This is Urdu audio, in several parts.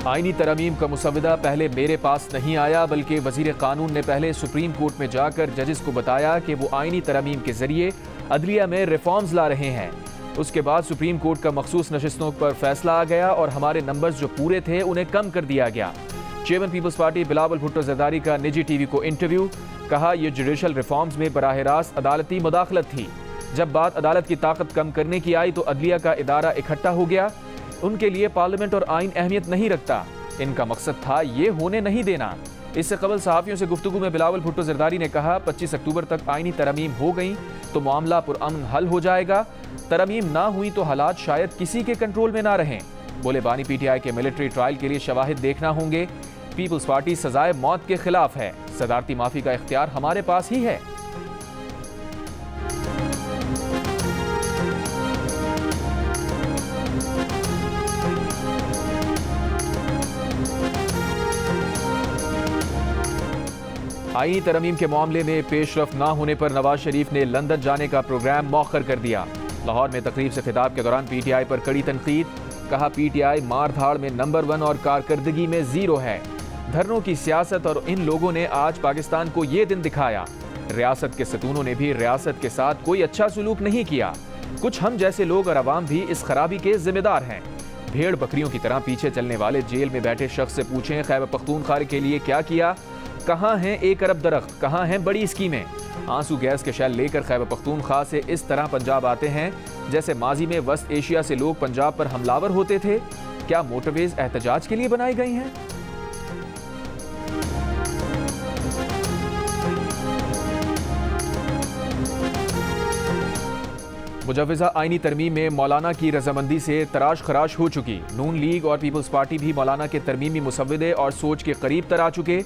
آئینی ترامیم کا مسودہ پہلے میرے پاس نہیں آیا بلکہ وزیر قانون نے پہلے سپریم کورٹ میں جا کر ججز کو بتایا کہ وہ آئینی ترامیم کے ذریعے عدلیہ میں ریفارمز لا رہے ہیں۔ اس کے بعد سپریم کورٹ کا مخصوص نشستوں پر فیصلہ آ گیا اور ہمارے نمبرز جو پورے تھے انہیں کم کر دیا گیا۔ چیئرمین پیپلز پارٹی بلاول بھٹو زرداری کا نجی ٹی وی کو انٹرویو، کہا یہ جوڈیشل ریفارمز میں براہ راست عدالتی مداخلت تھی۔ جب بات عدالت کی طاقت کم کرنے کی آئی تو عدلیہ کا ادارہ اکٹھا ہو گیا۔ ان کے لیے پارلیمنٹ اور آئین اہمیت نہیں رکھتا، ان کا مقصد تھا یہ ہونے نہیں دینا۔ اس سے قبل صحافیوں سے گفتگو میں بلاول بھٹو زرداری نے کہا 25 اکتوبر تک آئینی ترامیم ہو گئیں تو معاملہ پرامن حل ہو جائے گا، ترامیم نہ ہوئی تو حالات شاید کسی کے کنٹرول میں نہ رہیں۔ بولے بانی پی ٹی آئی کے ملٹری ٹرائل کے لیے شواہد دیکھنا ہوں گے، پیپلز پارٹی سزائے موت کے خلاف ہے، صدارتی معافی کا اختیار ہمارے پاس ہی ہے۔ آئینی ترامیم کے معاملے میں پیش رفت نہ ہونے پر نواز شریف نے لندن جانے کا پروگرام مؤخر کر دیا۔ لاہور میں تقریب سے خطاب کے دوران پی ٹی آئی پر کڑی تنقید، کہا پی ٹی آئی مار دھاڑ میں نمبر 1 اور کارکردگی میں 0 ہے۔ دھرنوں کی سیاست اور ان لوگوں نے آج پاکستان کو یہ دن دکھایا۔ ریاست کے ستونوں نے بھی ریاست کے ساتھ کوئی اچھا سلوک نہیں کیا۔ کچھ ہم جیسے لوگ اور عوام بھی اس خرابی کے ذمہ دار ہیں۔ بھیڑ بکریوں کی طرح پیچھے چلنے والے جیل میں بیٹھے شخص سے پوچھیں خیبر پختونخوا کے لیے کیا کیا؟ کہاں ہیں 1 ارب درخت؟ کہاں ہیں بڑی اسکیمیں؟ آنسو گیس کے شیل لے کر خیبر پختونخوا سے اس طرح پنجاب آتے ہیں جیسے ماضی میں وسط ایشیا سے لوگ پنجاب پر حملاور ہوتے تھے۔ کیا موٹرویز احتجاج کے لیے بنائی گئی ہیں؟ مجوزہ آئینی ترمیم میں مولانا کی رضامندی سے تراش خراش ہو چکی۔ نون لیگ اور پیپلز پارٹی بھی مولانا کے ترمیمی مسودے اور سوچ کے قریب تر آ چکے۔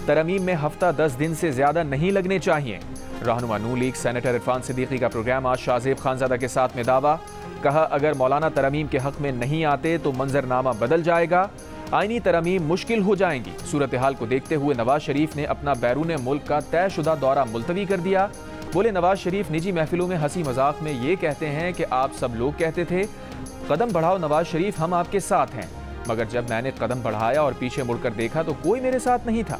ترمیم میں ہفتہ 10 دن سے زیادہ نہیں لگنے چاہیے۔ رہنما نون لیگ سینیٹر عرفان صدیقی کا پروگرام آج شاہ زیب خانزادہ کے ساتھ میں دعویٰ، کہا اگر مولانا ترمیم کے حق میں نہیں آتے تو منظرنامہ بدل جائے گا، آئینی ترمیم مشکل ہو جائیں گی۔ صورتحال کو دیکھتے ہوئے نواز شریف نے اپنا بیرون ملک کا طے شدہ دورہ ملتوی کر دیا۔ بولے نواز شریف نجی محفلوں میں ہنسی مذاق میں یہ کہتے ہیں کہ آپ سب لوگ کہتے تھے قدم بڑھاؤ نواز شریف ہم آپ کے ساتھ ہیں، مگر جب میں نے قدم بڑھایا اور پیچھے مڑ کر دیکھا تو کوئی میرے ساتھ نہیں تھا۔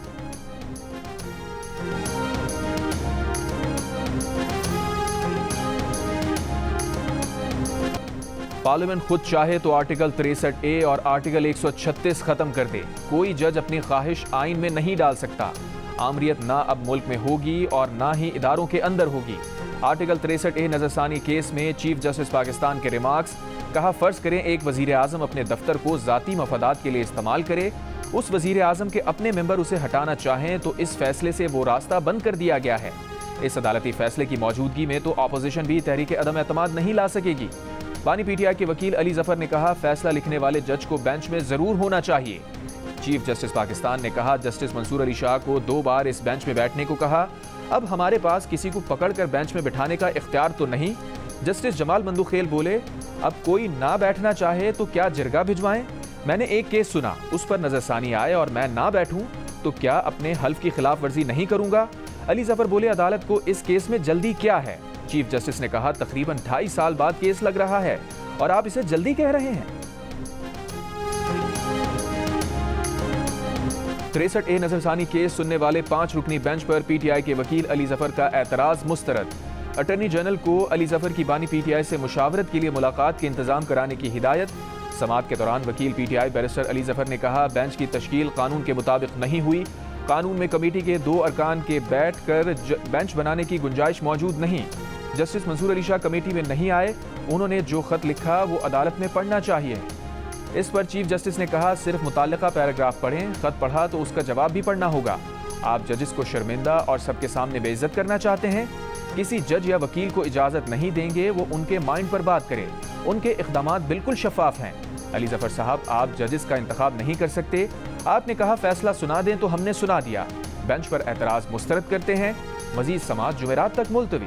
پارلیمنٹ خود چاہے تو آرٹیکل 63A اور آرٹیکل 136 ختم کر دے، کوئی جج اپنی خواہش آئین میں نہیں ڈال سکتا۔ آمریت نہ اب ملک میں ہوگی اور نہ ہی اداروں کے اندر ہوگی۔ آرٹیکل 63A نظر ثانی کیس میں چیف جسٹس پاکستان کے ریمارکس، کہا فرض کریں ایک وزیر اعظم اپنے دفتر کو ذاتی مفادات کے لیے استعمال کرے، اس وزیر اعظم کے اپنے ممبر اسے ہٹانا چاہیں تو اس فیصلے سے وہ راستہ بند کر دیا گیا ہے۔ اس عدالتی فیصلے کی موجودگی میں تو اپوزیشن بھی تحریک عدم اعتماد نہیں لا سکے گی۔ بانی پی ٹی آئی کے وکیل علی ظفر نے کہا فیصلہ لکھنے والے جج کو بینچ میں ضرور ہونا چاہیے۔ چیف جسٹس پاکستان نے کہا جسٹس منصور علی شاہ کو 2 بار اس بینچ میں بیٹھنے کو کہا، اب ہمارے پاس کسی کو پکڑ کر بینچ میں بٹھانے کا اختیار تو نہیں۔ جسٹس جمال مندوخیل بولے اب کوئی نہ بیٹھنا چاہے تو کیا جرگہ بھجوائیں؟ میں نے ایک کیس سنا، اس پر نظر ثانی آئے اور میں نہ بیٹھوں تو کیا اپنے حلف کی خلاف ورزی نہیں کروں گا؟ علی ظفر بولے عدالت کو اس کیس میں جلدی کیا ہے؟ چیف جسٹس نے کہا تقریباً 2.5 سال بعد کیس لگ رہا ہے اور آپ اسے جلدی کہہ رہے ہیں۔ 63A نظر ثانی کیس سننے والے 5 رکنی bench per P T I کے وکیل علی ظفر کا اعتراض مسترد۔ اٹارنی جنرل کو علی ظفر کی بانی پی ٹی آئی سے مشاورت کے لیے ملاقات کے انتظام کرانے کی ہدایت۔ سماعت کے دوران وکیل P T I barrister Ali Zafar نے کہا بینچ کی تشکیل قانون کے مطابق نہیں ہوئی، قانون میں کمیٹی کے 2 ارکان کے بیٹھ کر بینچ بنانے کی گنجائش موجود نہیں۔ جسٹس منصور علی شاہ کمیٹی میں نہیں آئے، انہوں نے جو خط لکھا وہ عدالت میں پڑھنا چاہیے۔ اس پر چیف جسٹس نے کہا صرف متعلقہ پیراگراف پڑھیں، خط پڑھا تو اس کا جواب بھی پڑھنا ہوگا۔ آپ ججز کو شرمندہ اور سب کے سامنے بے عزت کرنا چاہتے ہیں؟ کسی جج یا وکیل کو اجازت نہیں دیں گے وہ ان کے مائنڈ پر بات کرے، ان کے اقدامات بالکل شفاف ہیں۔ علی ظفر صاحب آپ ججز کا انتخاب نہیں کر سکتے، آپ نے کہا فیصلہ سنا دیں تو ہم نے سنا دیا، بینچ پر اعتراض مسترد کرتے ہیں۔ مزید سماعت جمعرات تک ملتوی۔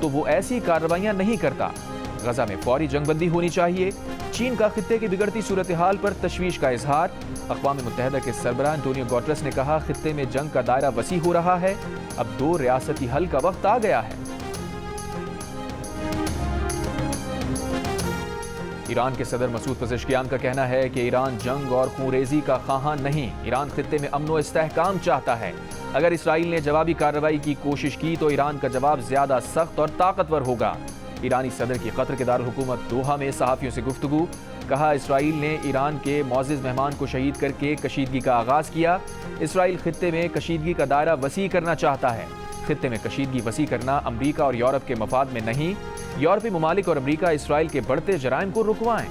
تو وہ ایسی کارروائیاں نہیں کرتا۔ غزہ میں فوری جنگ بندی ہونی چاہیے۔ چین کا خطے کی بگڑتی صورتحال پر تشویش کا اظہار۔ اقوام متحدہ کے سربراہ انٹونیو گوٹرس نے کہا خطے میں جنگ کا دائرہ وسیع ہو رہا ہے، اب 2 ریاستی حل کا وقت آ گیا ہے۔ ایران کے صدر مسعود پزشکیان کا کہنا ہے کہ ایران جنگ اور خونریزی کا خواہاں نہیں، ایران خطے میں امن و استحکام چاہتا ہے۔ اگر اسرائیل نے جوابی کارروائی کی کوشش کی تو ایران کا جواب زیادہ سخت اور طاقتور ہوگا۔ ایرانی صدر کی قطر کے دارالحکومت دوحہ میں صحافیوں سے گفتگو، کہا اسرائیل نے ایران کے معزز مہمان کو شہید کر کے کشیدگی کا آغاز کیا۔ اسرائیل خطے میں کشیدگی کا دائرہ وسیع کرنا چاہتا ہے۔ خطے میں کشیدگی وسیع کرنا امریکہ اور یورپ کے مفاد میں نہیں۔ یورپی ممالک اور امریکہ اسرائیل کے بڑھتے جرائم کو رکوائیں۔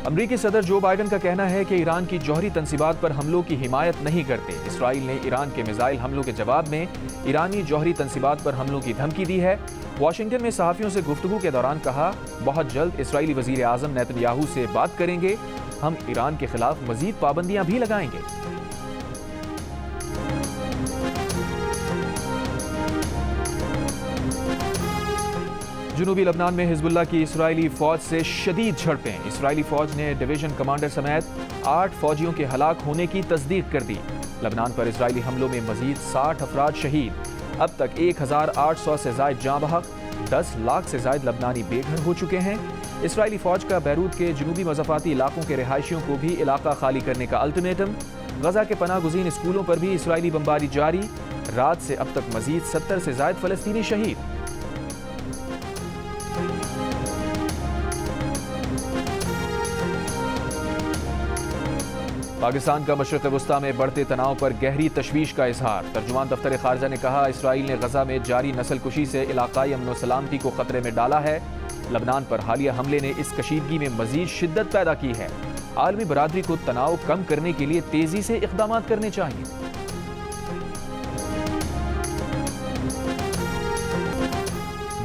امریکی صدر جو بائیڈن کا کہنا ہے کہ ایران کی جوہری تنصیبات پر حملوں کی حمایت نہیں کرتے۔ اسرائیل نے ایران کے میزائل حملوں کے جواب میں ایرانی جوہری تنصیبات پر حملوں کی دھمکی دی ہے۔ واشنگٹن میں صحافیوں سے گفتگو کے دوران کہا، بہت جلد اسرائیلی وزیر اعظم نیتن یاہو سے بات کریں گے، ہم ایران کے خلاف مزید پابندیاں بھی لگائیں گے۔ جنوبی لبنان میں حزب اللہ کی اسرائیلی فوج سے شدید جھڑپیں۔ اسرائیلی فوج نے ڈویژن کمانڈر سمیت 8 فوجیوں کے ہلاک ہونے کی تصدیق کر دی۔ لبنان پر اسرائیلی حملوں میں مزید 60 افراد شہید۔ اب تک 1800 سے زائد جاں بحق، 10 لاکھ سے زائد لبنانی بے گھر ہو چکے ہیں۔ اسرائیلی فوج کا بیروت کے جنوبی مضافاتی علاقوں کے رہائشیوں کو بھی علاقہ خالی کرنے کا الٹیمیٹم۔ غزہ کے پناہ گزین اسکولوں پر بھی اسرائیلی بمباری جاری۔ رات سے اب تک مزید 70 سے زائد فلسطینی شہید۔ پاکستان کا مشرق وسطیٰ میں بڑھتے تناؤ پر گہری تشویش کا اظہار۔ ترجمان دفتر خارجہ نے کہا اسرائیل نے غزہ میں جاری نسل کشی سے علاقائی امن و سلامتی کو خطرے میں ڈالا ہے۔ لبنان پر حالیہ حملے نے اس کشیدگی میں مزید شدت پیدا کی ہے۔ عالمی برادری کو تناؤ کم کرنے کے لیے تیزی سے اقدامات کرنے چاہیے۔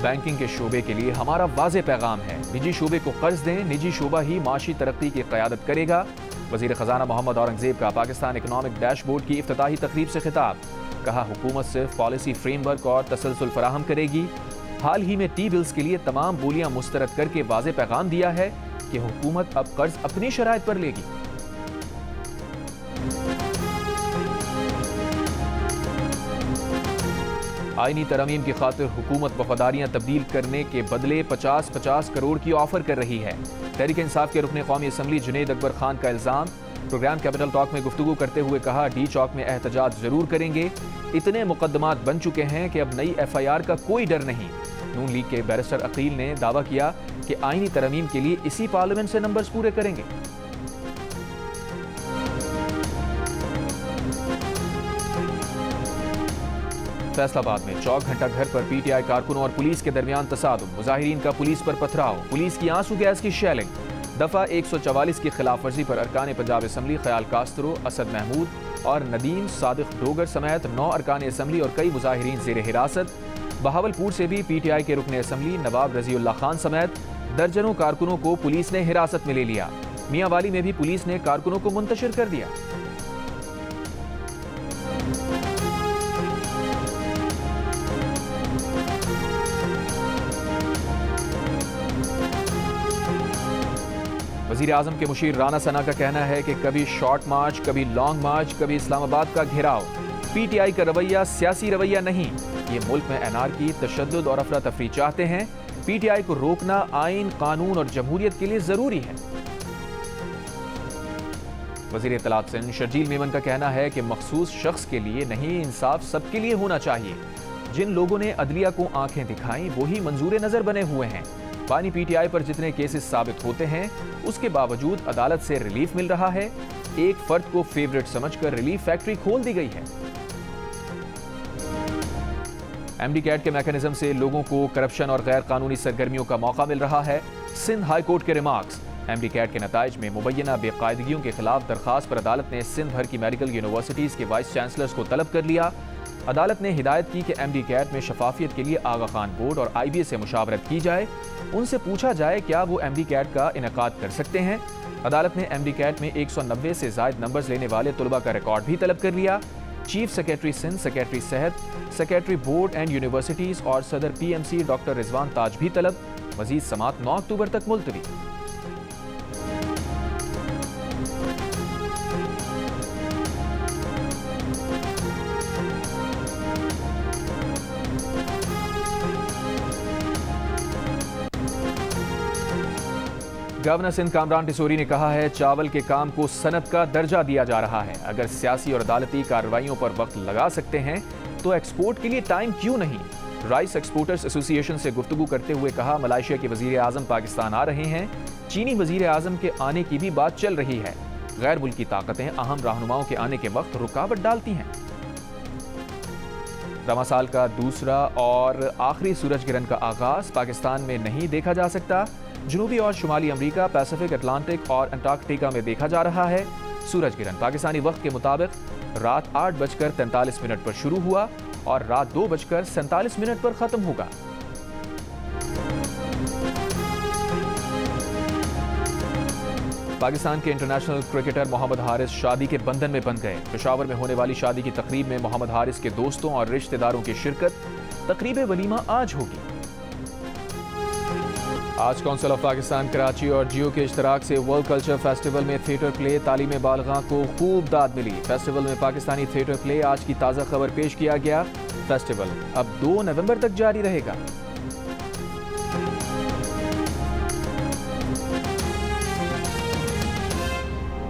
بینکنگ کے شعبے کے لیے ہمارا واضح پیغام ہے، نجی شعبے کو قرض دیں، نجی شعبہ ہی معاشی ترقی کی قیادت کرے گا۔ وزیر خزانہ محمد اورنگزیب کا پاکستان اکنامک ڈیش بورڈ کی افتتاحی تقریب سے خطاب، کہا حکومت صرف پالیسی فریم ورک اور تسلسل فراہم کرے گی۔ حال ہی میں ٹی بلز کے لیے تمام بولیاں مسترد کر کے واضح پیغام دیا ہے کہ حکومت اب قرض اپنی شرائط پر لے گی۔ آئینی ترامیم کی خاطر حکومت وفاداریاں تبدیل کرنے کے بدلے 50-50 کروڑ کی آفر کر رہی ہے۔ تحریک انصاف کے رکن قومی اسمبلی جنید اکبر خان کا الزام، پروگرام کیپٹل ٹاک میں گفتگو کرتے ہوئے کہا ڈی چوک میں احتجاج ضرور کریں گے، اتنے مقدمات بن چکے ہیں کہ اب نئی ایف آئی آر کا کوئی ڈر نہیں۔ نون لیگ کے بیرسٹر عقیل نے دعویٰ کیا کہ آئینی ترامیم کے لیے اسی پارلیمنٹ سے نمبرز پورے کریں گے۔ فیصل آباد میں چوک گھنٹہ گھر پر پی ٹی آئی کارکنوں اور پولیس کے درمیان تصادم، مظاہرین کا پولیس پر پتھراؤ، پولیس کی آنسو گیس کی شیلنگ۔ دفعہ 144 کی خلاف ورزی پر ارکان پنجاب اسمبلی خیال کاسترو، اسد محمود اور ندیم صادق ڈوگر سمیت 9 ارکان اسمبلی اور کئی مظاہرین زیر حراست۔ بہاولپور سے بھی پی ٹی آئی کے رکن اسمبلی نواب رضی اللہ خان سمیت درجنوں کارکنوں کو پولیس نے حراست میں لے لیا۔ میاں والی میں بھی پولیس نے کارکنوں کو منتشر کر دیا۔ وزیر اعظم کے مشیر رانا ثنا کا کہنا ہے کہ کبھی شارٹ مارچ، کبھی لانگ مارچ، کبھی اسلام آباد کا گھیراؤ۔ پی ٹی آئی کا رویہ سیاسی رویہ نہیں، یہ ملک میں انارکی، تشدد اور افراتفری چاہتے ہیں۔ پی ٹی آئی کو روکنا آئین، قانون اور جمہوریت کے لیے ضروری ہے۔ وزیر اطلاعات سندھ شرجیل میمن کا کہنا ہے کہ مخصوص شخص کے لیے نہیں، انصاف سب کے لیے ہونا چاہیے۔ جن لوگوں نے عدلیہ کو آنکھیں دکھائیں وہی منظور نظر بنے ہوئے ہیں۔ بانی پی ٹی آئی پر جتنے کیسز ثابت ہوتے ہیں اس کے باوجود عدالت سے ریلیف مل رہا ہے۔ ایک فرد کو فیورٹ سمجھ کر ریلیف فیکٹری کھول دی گئی ہے۔ ایم ڈی کیٹ کے میکانزم سے لوگوں کو کرپشن اور غیر قانونی سرگرمیوں کا موقع مل رہا ہے۔ سندھ ہائی کورٹ کے ریمارکس، ایم ڈی کیٹ کے نتائج میں مبینہ بے قاعدگیوں کے خلاف درخواست پر عدالت نے سندھ بھر کی میڈیکل یونیورسٹیز کے وائس چانسلرز کو طلب کر لیا۔ عدالت نے ہدایت کی کہ ایم ڈی کیٹ میں شفافیت کے لیے آغا خان بورڈ اور آئی بی اے سے مشاورت کی جائے، ان سے پوچھا جائے کیا وہ ایم ڈی کیٹ کا انعقاد کر سکتے ہیں۔ عدالت نے ایم ڈی کیٹ میں 190 سے زائد نمبرز لینے والے طلبہ کا ریکارڈ بھی طلب کر لیا۔ چیف سیکریٹری سندھ، سیکریٹری صحت، سیکریٹری بورڈ اینڈ یونیورسٹیز اور صدر پی ایم سی ڈاکٹر رضوان تاج بھی طلب۔ مزید سماعت 9 اکتوبر تک ملتوی۔ گورنر سندھ کامران ٹیسوری نے کہا ہے چاول کے کام کو صنعت کا درجہ دیا جا رہا ہے۔ اگر سیاسی اور عدالتی کارروائیوں پر وقت لگا سکتے ہیں تو ایکسپورٹ کے لیے ٹائم کیوں نہیں؟ رائس ایکسپورٹرز ایسوسی ایشن سے گفتگو کرتے ہوئے کہا ملائیشیا کے وزیر اعظم پاکستان آ رہے ہیں، چینی وزیر اعظم کے آنے کی بھی بات چل رہی ہے۔ غیر ملکی طاقتیں اہم رہنماؤں کے آنے کے وقت رکاوٹ ڈالتی ہیں۔ رواں سال کا دوسرا اور آخری سورج گرہن کا آغاز پاکستان میں نہیں دیکھا جا سکتا۔ جنوبی اور شمالی امریکہ، پیسفک، اٹلانٹک اور انٹارکٹیکا میں دیکھا جا رہا ہے۔ سورج گرہن پاکستانی وقت کے مطابق رات 8:43 پر شروع ہوا اور رات 2:47 پر ختم ہوگا۔ پاکستان کے انٹرنیشنل کرکٹر محمد حارث شادی کے بندھن میں بندھ گئے۔ پشاور میں ہونے والی شادی کی تقریب میں محمد حارث کے دوستوں اور رشتہ داروں کی شرکت۔ تقریب ولیمہ آج ہوگی۔ آج کونسل آف پاکستان کراچی اور جیو کے اشتراک سے ورلڈ کلچر فیسٹیول میں تھیٹر پلے تعلیم بالغاں کو خوب داد ملی۔ فیسٹیول میں پاکستانی تھیٹر پلے آج کی تازہ خبر پیش کیا گیا۔ فیسٹیول اب 2 نومبر تک جاری رہے گا۔